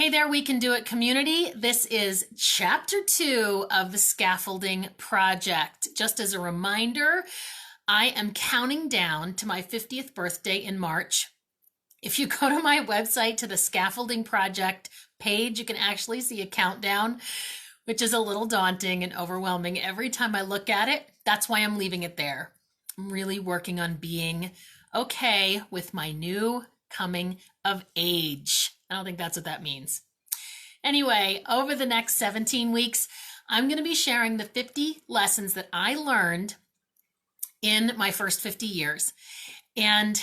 Hey there, We Can Do It community. This is chapter 2 of the Scaffolding Project. Just as a reminder, I am counting down to my 50th birthday in March. If you go to my website to the Scaffolding Project page, you can actually see a countdown, which is a little daunting and overwhelming every time I look at it. That's why I'm leaving it there. I'm really working on being okay with my new coming of age. I don't think that's what that means. Anyway, over the next 17 weeks, I'm going to be sharing the 50 lessons that I learned in my first 50 years. And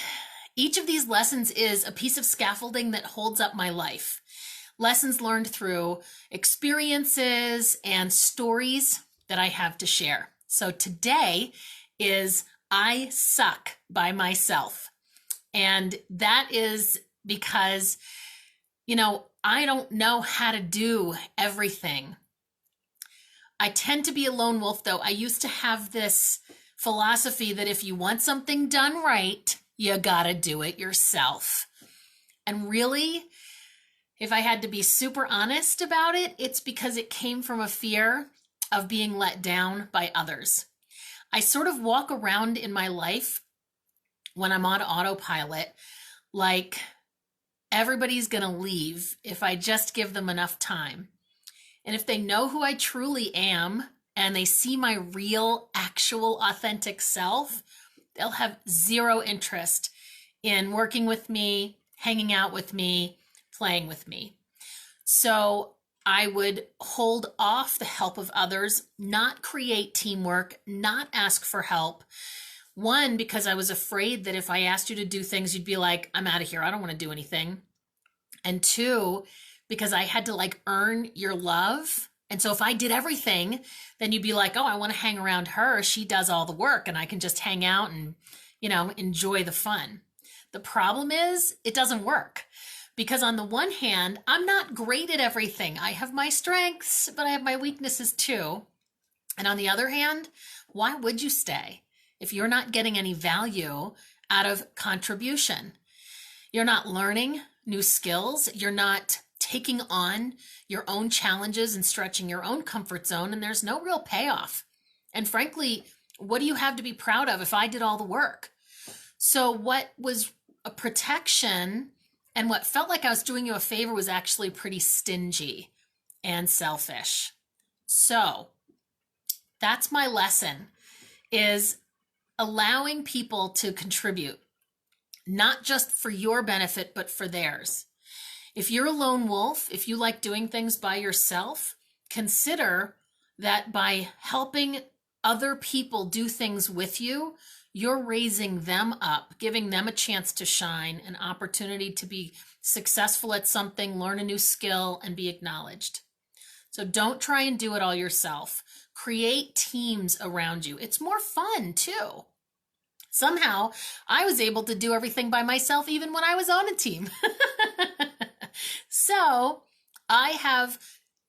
each of these lessons is a piece of scaffolding that holds up my life. Lessons learned through experiences and stories that I have to share. So today is I suck by myself. And that is because, I don't know how to do everything. I tend to be a lone wolf, though. I used to have this philosophy that if you want something done right, you gotta do it yourself. And really, if I had to be super honest about it, it's because it came from a fear of being let down by others. I sort of walk around in my life when I'm on autopilot like everybody's going to leave if I just give them enough time. And if they know who I truly am and they see my real, actual, authentic self, they'll have zero interest in working with me, hanging out with me, playing with me. So I would hold off the help of others, not create teamwork, not ask for help. One, because I was afraid that if I asked you to do things, you'd be like, I'm out of here. I don't want to do anything. And two, because I had to earn your love. And so if I did everything, then you'd be like, oh, I want to hang around her. She does all the work and I can just hang out and, enjoy the fun. The problem is it doesn't work because on the one hand, I'm not great at everything. I have my strengths, but I have my weaknesses too. And on the other hand, why would you stay if you're not getting any value out of contribution? You're not learning new skills. You're not taking on your own challenges and stretching your own comfort zone, and there's no real payoff. And frankly, what do you have to be proud of if I did all the work? So what was a protection and what felt like I was doing you a favor was actually pretty stingy and selfish. So that's my lesson, is allowing people to contribute, not just for your benefit, but for theirs. If you're a lone wolf, if you like doing things by yourself, consider that by helping other people do things with you, you're raising them up, giving them a chance to shine, an opportunity to be successful at something, learn a new skill, and be acknowledged. So don't try and do it all yourself. Create teams around you. It's more fun too. Somehow, I was able to do everything by myself even when I was on a team. So I have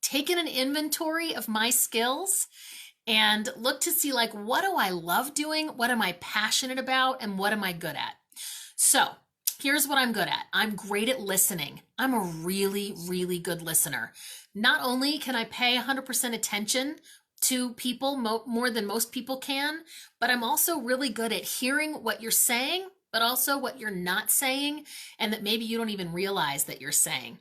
taken an inventory of my skills and looked to see what do I love doing? What am I passionate about? And what am I good at? So here's what I'm good at. I'm great at listening. I'm a really, really good listener. Not only can I pay 100% attention to people more than most people can, but I'm also really good at hearing what you're saying, but also what you're not saying, and that maybe you don't even realize that you're saying.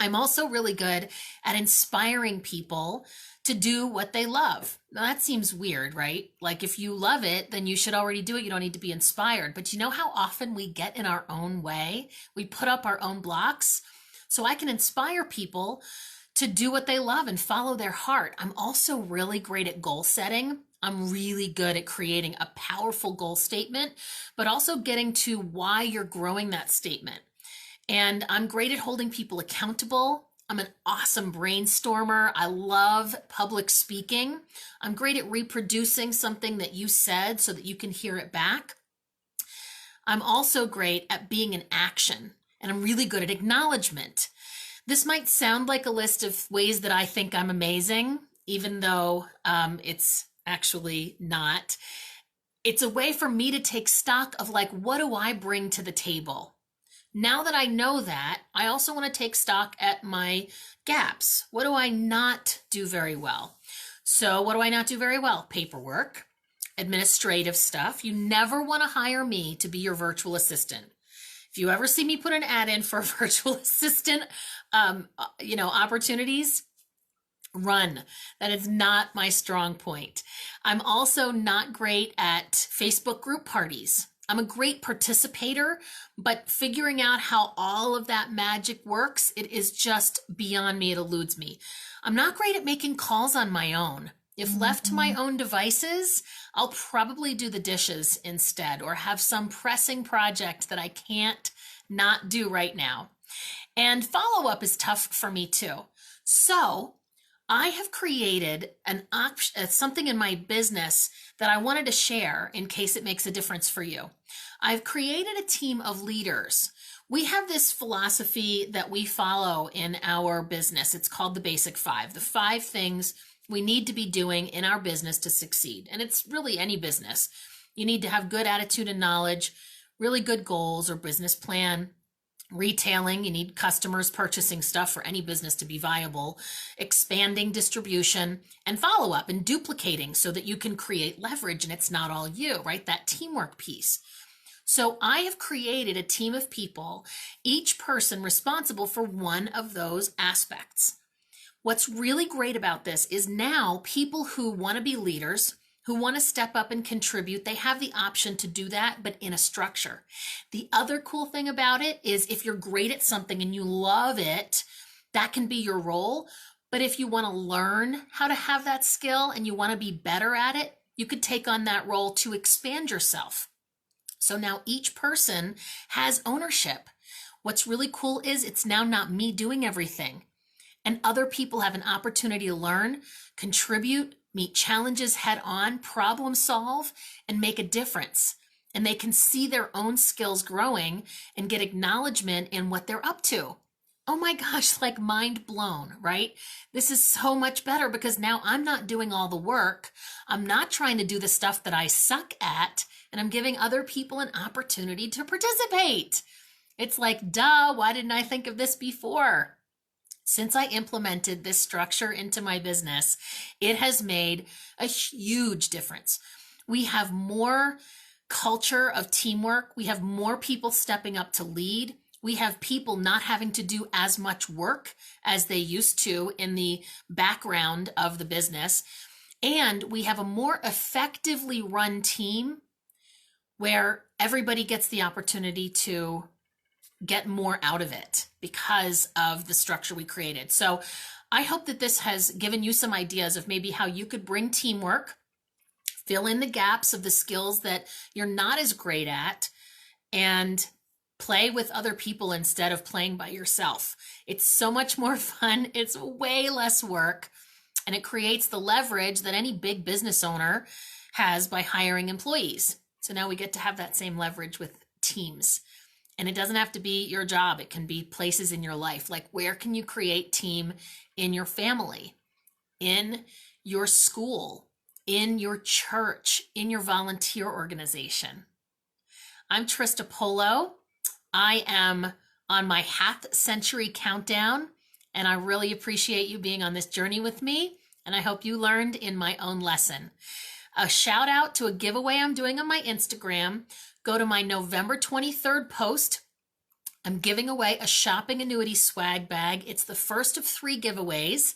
I'm also really good at inspiring people to do what they love. Now that seems weird, right? If you love it, then you should already do it. You don't need to be inspired. But you know how often we get in our own way? We put up our own blocks. So I can inspire people to do what they love and follow their heart. I'm also really great at goal setting. I'm really good at creating a powerful goal statement, but also getting to why you're growing that statement. And I'm great at holding people accountable. I'm an awesome brainstormer. I love public speaking. I'm great at reproducing something that you said so that you can hear it back. I'm also great at being in action, and I'm really good at acknowledgement. This might sound like a list of ways that I think I'm amazing, even though it's actually not. It's a way for me to take stock of what do I bring to the table? Now that I know that, I also want to take stock at my gaps. What do I not do very well? So what do I not do very well? Paperwork, administrative stuff. You never want to hire me to be your virtual assistant. If you ever see me put an ad in for virtual assistant, opportunities, run. That is not my strong point. I'm also not great at Facebook group parties. I'm a great participator, but figuring out how all of that magic works, it is just beyond me. It eludes me. I'm not great at making calls on my own. If left to my own devices, I'll probably do the dishes instead or have some pressing project that I can't not do right now. And follow-up is tough for me too. So I have created something in my business that I wanted to share in case it makes a difference for you. I've created a team of leaders. We have this philosophy that we follow in our business. It's called the Basic Five, the 5 things we need to be doing in our business to succeed. And it's really any business. You need to have good attitude and knowledge, really good goals or business plan. Retailing, you need customers purchasing stuff for any business to be viable, expanding distribution, and follow-up and duplicating so that you can create leverage and it's not all you, right? That teamwork piece. So I have created a team of people, each person responsible for one of those aspects. What's really great about this is now people who want to be leaders, who want to step up and contribute, they have the option to do that, but in a structure. The other cool thing about it is if you're great at something and you love it, that can be your role. But if you want to learn how to have that skill and you want to be better at it, you could take on that role to expand yourself. So now each person has ownership. What's really cool is it's now not me doing everything. And other people have an opportunity to learn, contribute, meet challenges head on, problem solve, and make a difference. And they can see their own skills growing and get acknowledgement in what they're up to. Oh my gosh, like mind blown, right? This is so much better because now I'm not doing all the work. I'm not trying to do the stuff that I suck at, and I'm giving other people an opportunity to participate. It's like, duh, why didn't I think of this before? Since I implemented this structure into my business, it has made a huge difference. We have more culture of teamwork. We have more people stepping up to lead. We have people not having to do as much work as they used to in the background of the business. And we have a more effectively run team where everybody gets the opportunity to get more out of it because of the structure we created. So I hope that this has given you some ideas of maybe how you could bring teamwork, fill in the gaps of the skills that you're not as great at, and play with other people instead of playing by yourself. It's so much more fun. It's way less work, and it creates the leverage that any big business owner has by hiring employees. So now we get to have that same leverage with teams. And it doesn't have to be your job. It can be places in your life. Like, where can you create team in your family, in your school, in your church, in your volunteer organization? I'm Trista Polo. I am on my half century countdown, and I really appreciate you being on this journey with me. And I hope you learned in my own lesson. A shout out to a giveaway I'm doing on my Instagram. Go to my November 23rd post. I'm giving away a shopping annuity swag bag. It's the first of 3 giveaways,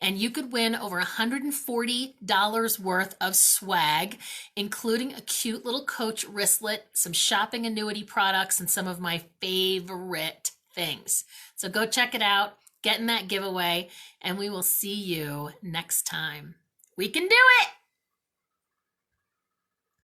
and you could win over $140 worth of swag, including a cute little Coach wristlet, some shopping annuity products, and some of my favorite things. So go check it out, get in that giveaway, and we will see you next time. We can do it!